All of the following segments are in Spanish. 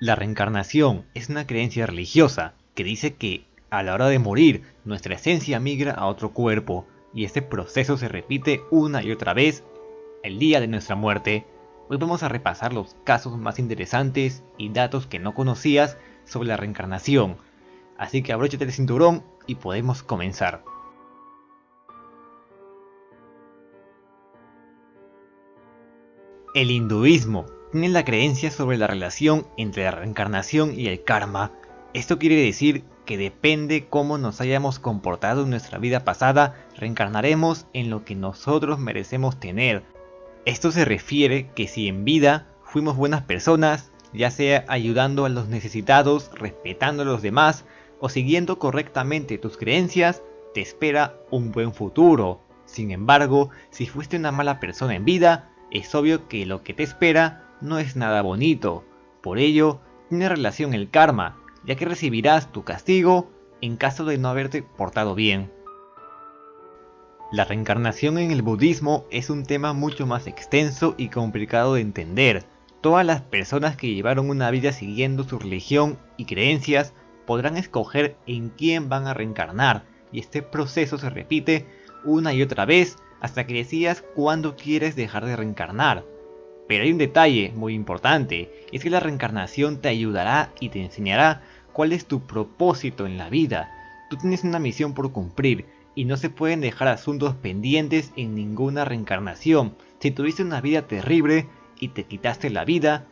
La reencarnación es una creencia religiosa que dice que a la hora de morir nuestra esencia migra a otro cuerpo y este proceso se repite una y otra vez el día de nuestra muerte. Hoy vamos a repasar los casos más interesantes y datos que no conocías sobre la reencarnación, así que abróchate el cinturón y podemos comenzar. El hinduismo tiene la creencia sobre la relación entre la reencarnación y el karma. Esto quiere decir que depende cómo nos hayamos comportado en nuestra vida pasada, reencarnaremos en lo que nosotros merecemos tener. Esto se refiere que si en vida fuimos buenas personas, ya sea ayudando a los necesitados, respetando a los demás o siguiendo correctamente tus creencias, te espera un buen futuro. Sin embargo, si fuiste una mala persona en vida, es obvio que lo que te espera no es nada bonito. Por ello, tiene relación el karma, ya que recibirás tu castigo en caso de no haberte portado bien. La reencarnación en el budismo es un tema mucho más extenso y complicado de entender. Todas las personas que llevaron una vida siguiendo su religión y creencias podrán escoger en quién van a reencarnar, y este proceso se repite una y otra vez hasta que decidas cuándo quieres dejar de reencarnar. Pero hay un detalle muy importante, y es que la reencarnación te ayudará y te enseñará cuál es tu propósito en la vida. Tú tienes una misión por cumplir, y no se pueden dejar asuntos pendientes en ninguna reencarnación. Si tuviste una vida terrible y te quitaste la vida,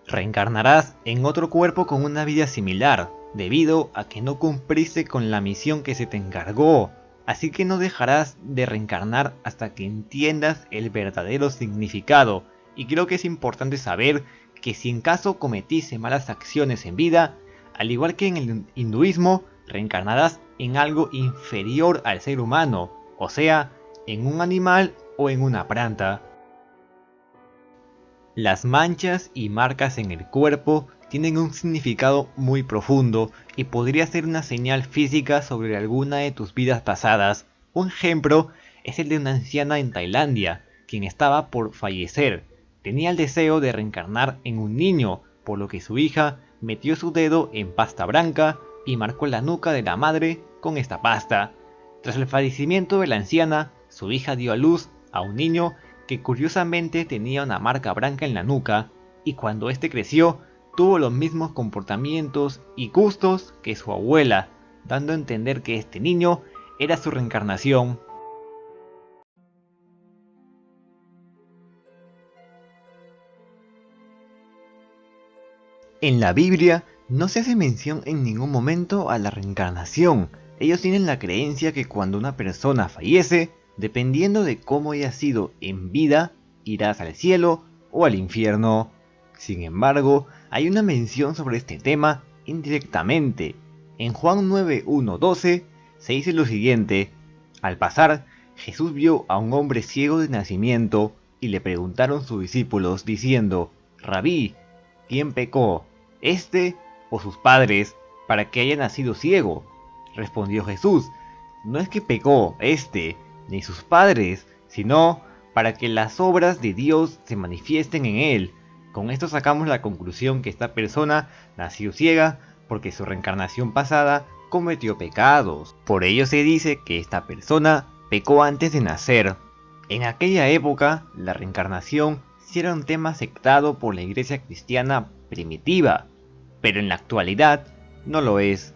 reencarnarás en otro cuerpo con una vida similar, debido a que no cumpliste con la misión que se te encargó. Así que no dejarás de reencarnar hasta que entiendas el verdadero significado. Y creo que es importante saber que si en caso cometiste malas acciones en vida, al igual que en el hinduismo, reencarnarás en algo inferior al ser humano, o sea, en un animal o en una planta. Las manchas y marcas en el cuerpo tienen un significado muy profundo y podría ser una señal física sobre alguna de tus vidas pasadas. Un ejemplo es el de una anciana en Tailandia, quien estaba por fallecer. Tenía el deseo de reencarnar en un niño, por lo que su hija metió su dedo en pasta blanca y marcó la nuca de la madre con esta pasta. Tras el fallecimiento de la anciana, su hija dio a luz a un niño que curiosamente tenía una marca blanca en la nuca, y cuando este creció, tuvo los mismos comportamientos y gustos que su abuela, dando a entender que este niño era su reencarnación. En la Biblia no se hace mención en ningún momento a la reencarnación. Ellos tienen la creencia que cuando una persona fallece, dependiendo de cómo haya sido en vida, irás al cielo o al infierno. Sin embargo, hay una mención sobre este tema indirectamente. En Juan 9:1-12 se dice lo siguiente: al pasar, Jesús vio a un hombre ciego de nacimiento y le preguntaron sus discípulos diciendo: Rabí, ¿quién pecó, este o sus padres, para que haya nacido ciego? Respondió Jesús: no es que pecó este ni sus padres, sino para que las obras de Dios se manifiesten en él. Con esto sacamos la conclusión que esta persona nació ciega porque su reencarnación pasada cometió pecados. Por ello se dice que esta persona pecó antes de nacer. En aquella época, la reencarnación sí era un tema aceptado por la iglesia cristiana primitiva, pero en la actualidad no lo es.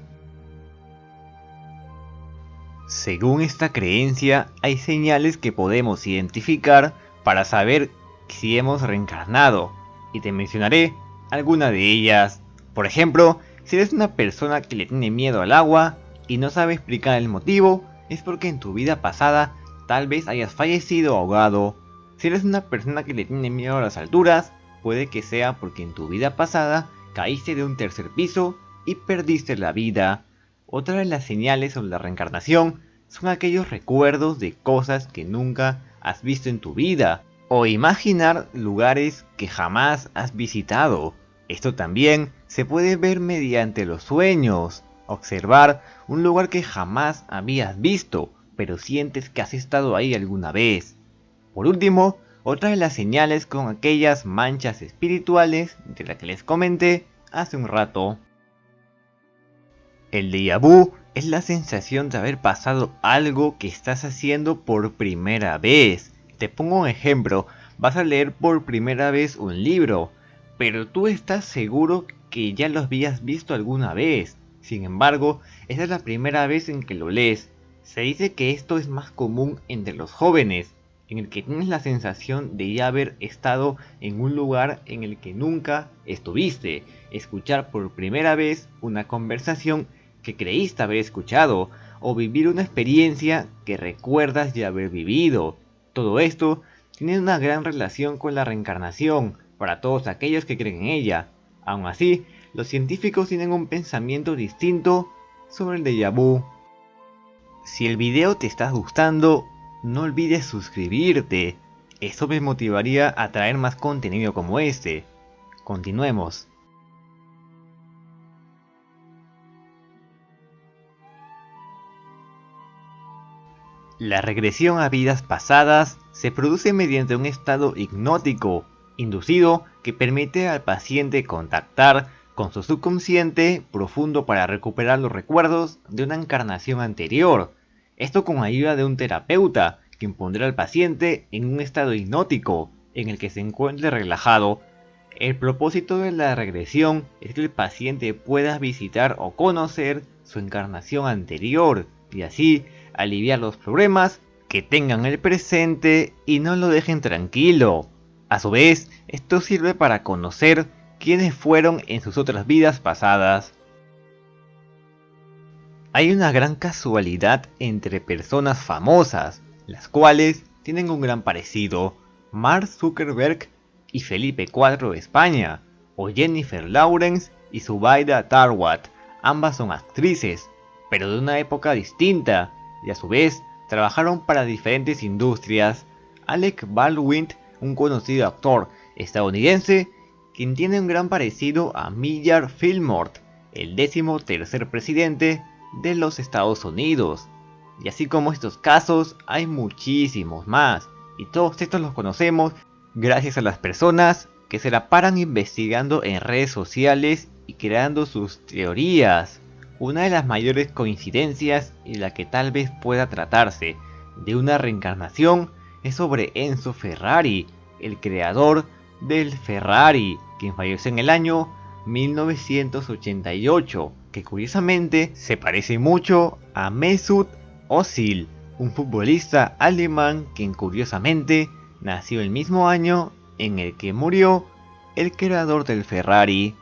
Según esta creencia, hay señales que podemos identificar para saber si hemos reencarnado, y te mencionaré algunas de ellas. Por ejemplo, si eres una persona que le tiene miedo al agua y no sabe explicar el motivo, es porque en tu vida pasada tal vez hayas fallecido ahogado. Si eres una persona que le tiene miedo a las alturas, puede que sea porque en tu vida pasada caíste de un tercer piso y perdiste la vida. Otra de las señales sobre la reencarnación son aquellos recuerdos de cosas que nunca has visto en tu vida, o imaginar lugares que jamás has visitado. Esto también se puede ver mediante los sueños. Observar un lugar que jamás habías visto, pero sientes que has estado ahí alguna vez. Por último, otra de las señales con aquellas manchas espirituales de las que les comenté hace un rato. El déjà vu es la sensación de haber pasado algo que estás haciendo por primera vez. Te pongo un ejemplo, vas a leer por primera vez un libro, pero tú estás seguro que ya lo habías visto alguna vez. Sin embargo, esa es la primera vez en que lo lees. Se dice que esto es más común entre los jóvenes, en el que tienes la sensación de ya haber estado en un lugar en el que nunca estuviste, escuchar por primera vez una conversación que creíste haber escuchado, o vivir una experiencia que recuerdas ya haber vivido. Todo esto tiene una gran relación con la reencarnación para todos aquellos que creen en ella. Aún así, los científicos tienen un pensamiento distinto sobre el déjà vu. Si el video te está gustando, no olvides suscribirte. Eso me motivaría a traer más contenido como este. Continuemos. La regresión a vidas pasadas se produce mediante un estado hipnótico inducido que permite al paciente contactar con su subconsciente profundo para recuperar los recuerdos de una encarnación anterior. Esto con ayuda de un terapeuta, quien pondrá al paciente en un estado hipnótico en el que se encuentre relajado. El propósito de la regresión es que el paciente pueda visitar o conocer su encarnación anterior y así aliviar los problemas que tengan en el presente y no lo dejen tranquilo. A su vez, esto sirve para conocer quiénes fueron en sus otras vidas pasadas. Hay una gran casualidad entre personas famosas, las cuales tienen un gran parecido. Mark Zuckerberg y Felipe IV de España, o Jennifer Lawrence y Zubaida Tarwat, ambas son actrices, pero de una época distinta, y a su vez trabajaron para diferentes industrias. Alec Baldwin, un conocido actor estadounidense, quien tiene un gran parecido a Millard Fillmore, el 13º presidente de los Estados Unidos. Y así como estos casos, hay muchísimos más, y todos estos los conocemos gracias a las personas que se la paran investigando en redes sociales y creando sus teorías. Una de las mayores coincidencias y la que tal vez pueda tratarse de una reencarnación es sobre Enzo Ferrari, el creador del Ferrari, quien falleció en el año 1988, que curiosamente se parece mucho a Mesut Özil, un futbolista alemán quien curiosamente nació el mismo año en el que murió el creador del Ferrari.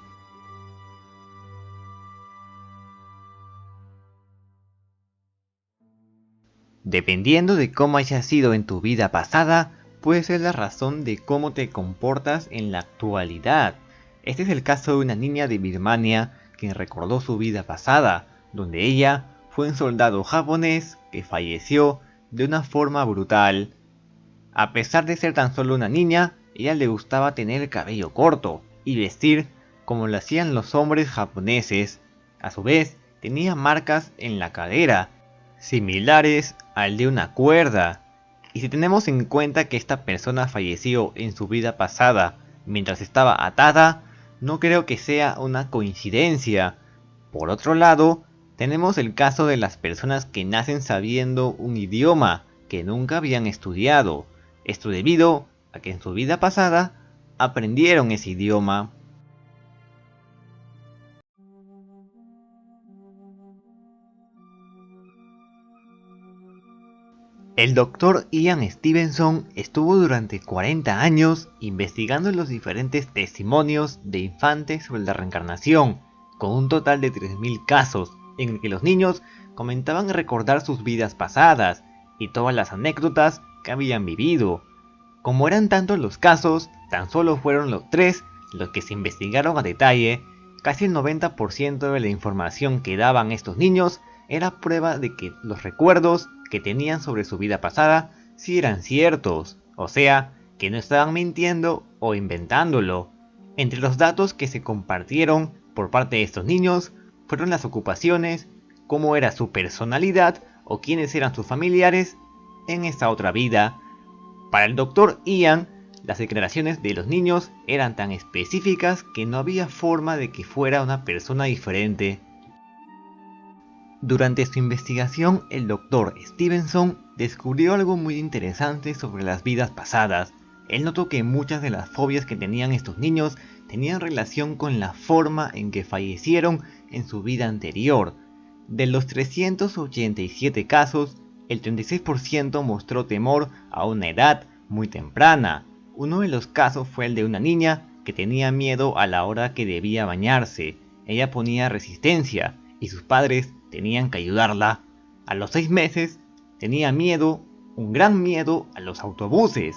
Dependiendo de cómo haya sido en tu vida pasada, puede ser la razón de cómo te comportas en la actualidad. Este es el caso de una niña de Birmania quien recordó su vida pasada, donde ella fue un soldado japonés que falleció de una forma brutal. A pesar de ser tan solo una niña, ella le gustaba tener el cabello corto y vestir como lo hacían los hombres japoneses. A su vez, tenía marcas en la cadera, similares al de una cuerda. Y si tenemos en cuenta que esta persona falleció en su vida pasada mientras estaba atada, no creo que sea una coincidencia. Por otro lado, tenemos el caso de las personas que nacen sabiendo un idioma que nunca habían estudiado. Esto debido a que en su vida pasada aprendieron ese idioma. El doctor Ian Stevenson estuvo durante 40 años investigando los diferentes testimonios de infantes sobre la reencarnación, con un total de 3000 casos, en el que los niños comentaban recordar sus vidas pasadas y todas las anécdotas que habían vivido. Como eran tantos los casos, tan solo fueron los 3 los que se investigaron a detalle. Casi el 90% de la información que daban estos niños era prueba de que los recuerdos que tenían sobre su vida pasada sí eran ciertos, o sea, que no estaban mintiendo o inventándolo. Entre los datos que se compartieron por parte de estos niños fueron las ocupaciones, cómo era su personalidad o quiénes eran sus familiares en esta otra vida. Para el Dr. Ian, las declaraciones de los niños eran tan específicas que no había forma de que fuera una persona diferente. Durante su investigación, el Dr. Stevenson descubrió algo muy interesante sobre las vidas pasadas. Él notó que muchas de las fobias que tenían estos niños tenían relación con la forma en que fallecieron en su vida anterior. De los 387 casos, el 36% mostró temor a una edad muy temprana. Uno de los casos fue el de una niña que tenía miedo a la hora que debía bañarse. Ella ponía resistencia y sus padres tenían que ayudarla. A los 6 meses tenía miedo, un gran miedo a los autobuses.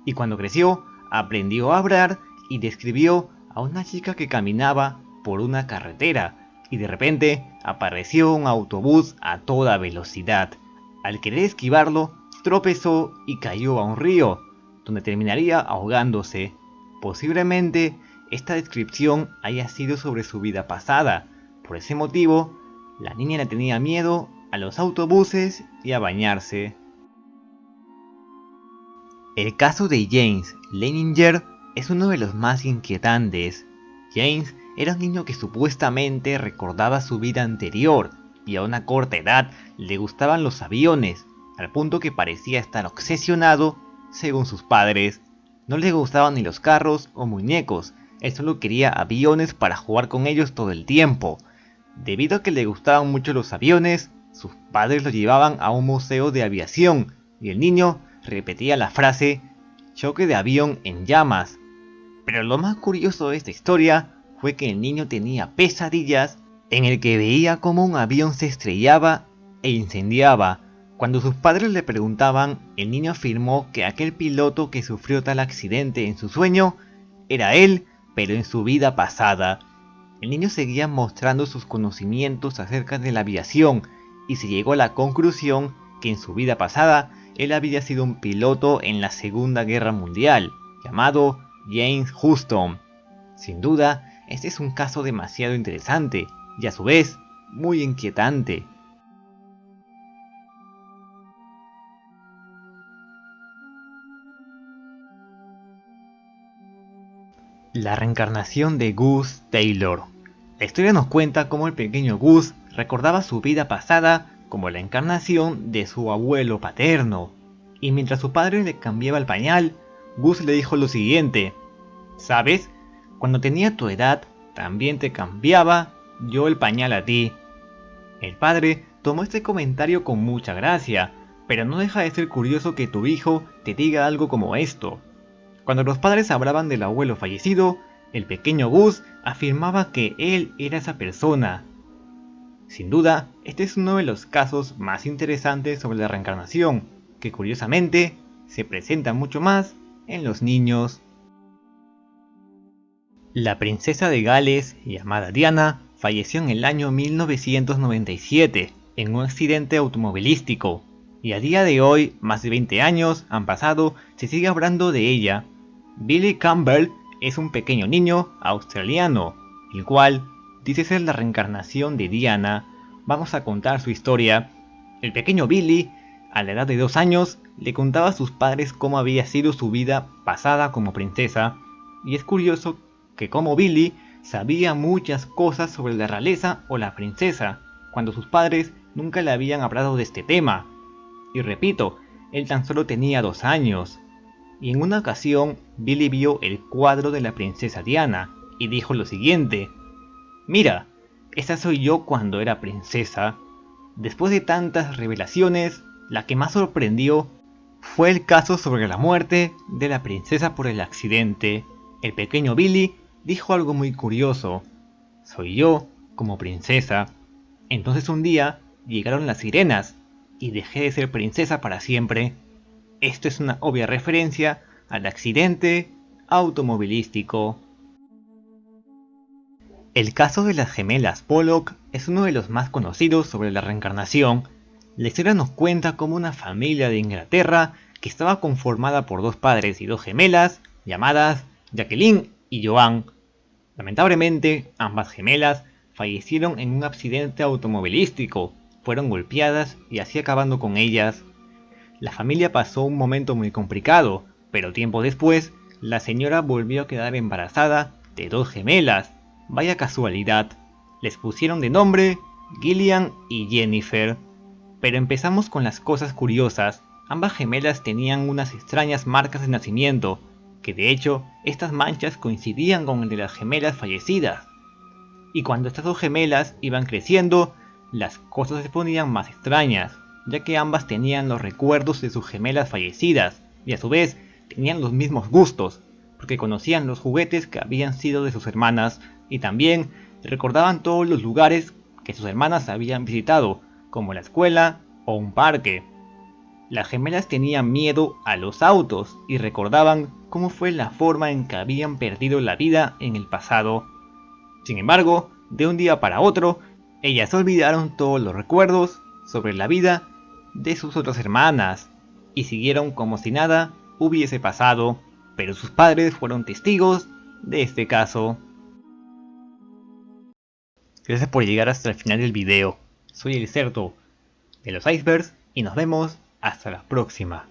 Y cuando creció, aprendió a hablar y describió a una chica que caminaba por una carretera y de repente apareció un autobús a toda velocidad. Al querer esquivarlo, tropezó y cayó a un río, donde terminaría ahogándose. Posiblemente esta descripción haya sido sobre su vida pasada. Por ese motivo, la niña le tenía miedo a los autobuses y a bañarse. El caso de James Leininger es uno de los más inquietantes. James era un niño que supuestamente recordaba su vida anterior y a una corta edad le gustaban los aviones, al punto que parecía estar obsesionado, según sus padres. No le gustaban ni los carros o muñecos, él solo quería aviones para jugar con ellos todo el tiempo. Debido a que le gustaban mucho los aviones, sus padres lo llevaban a un museo de aviación y el niño repetía la frase "choque de avión en llamas". Pero lo más curioso de esta historia fue que el niño tenía pesadillas en el que veía cómo un avión se estrellaba e incendiaba. Cuando sus padres le preguntaban, el niño afirmó que aquel piloto que sufrió tal accidente en su sueño era él, pero en su vida pasada. El niño seguía mostrando sus conocimientos acerca de la aviación y se llegó a la conclusión que en su vida pasada él había sido un piloto en la Segunda Guerra Mundial, llamado James Houston. Sin duda, este es un caso demasiado interesante y a su vez muy inquietante. La reencarnación de Gus Taylor. La historia nos cuenta cómo el pequeño Gus recordaba su vida pasada como la encarnación de su abuelo paterno. Y mientras su padre le cambiaba el pañal, Gus le dijo lo siguiente: ¿sabes? Cuando tenía tu edad, también te cambiaba yo el pañal a ti. El padre tomó este comentario con mucha gracia, pero no deja de ser curioso que tu hijo te diga algo como esto. Cuando los padres hablaban del abuelo fallecido, el pequeño Gus afirmaba que él era esa persona. Sin duda, este es uno de los casos más interesantes sobre la reencarnación, que curiosamente se presenta mucho más en los niños. La princesa de Gales, llamada Diana, falleció en el año 1997 en un accidente automovilístico, y a día de hoy, más de 20 años han pasado, se sigue hablando de ella. Billy Campbell es un pequeño niño australiano, el cual dice ser la reencarnación de Diana. Vamos a contar su historia. El pequeño Billy, a la edad de 2 años, le contaba a sus padres cómo había sido su vida pasada como princesa, y es curioso que como Billy sabía muchas cosas sobre la realeza o la princesa, cuando sus padres nunca le habían hablado de este tema. Y repito, él tan solo tenía 2 años. Y en una ocasión, Billy vio el cuadro de la princesa Diana y dijo lo siguiente: mira, esa soy yo cuando era princesa. Después de tantas revelaciones, la que más sorprendió fue el caso sobre la muerte de la princesa por el accidente. El pequeño Billy dijo algo muy curioso: soy yo como princesa. Entonces un día llegaron las sirenas y dejé de ser princesa para siempre. Esto es una obvia referencia al accidente automovilístico. El caso de las gemelas Pollock es uno de los más conocidos sobre la reencarnación. La historia nos cuenta cómo una familia de Inglaterra, que estaba conformada por 2 padres y 2 gemelas, llamadas Jacqueline y Joan. Lamentablemente, ambas gemelas fallecieron en un accidente automovilístico, fueron golpeadas y así acabando con ellas. La familia pasó un momento muy complicado, pero tiempo después La señora volvió a quedar embarazada de 2 gemelas. Vaya casualidad. Les pusieron de nombre Gillian y Jennifer. Pero empezamos con las cosas curiosas. Ambas gemelas tenían unas extrañas marcas de nacimiento, que de hecho estas manchas coincidían con el de las gemelas fallecidas. Y cuando estas dos gemelas iban creciendo, las cosas se ponían más extrañas, ya que ambas tenían los recuerdos de sus gemelas fallecidas, y a su vez tenían los mismos gustos, porque conocían los juguetes que habían sido de sus hermanas, y también recordaban todos los lugares que sus hermanas habían visitado, como la escuela o un parque. Las gemelas tenían miedo a los autos y recordaban cómo fue la forma en que habían perdido la vida en el pasado. Sin embargo, de un día para otro, ellas olvidaron todos los recuerdos sobre la vida de sus otras hermanas y siguieron como si nada hubiese pasado, pero sus padres fueron testigos de este caso. Gracias por llegar hasta el final del video. Soy el Cerdo de los Icebergs y nos vemos hasta la próxima.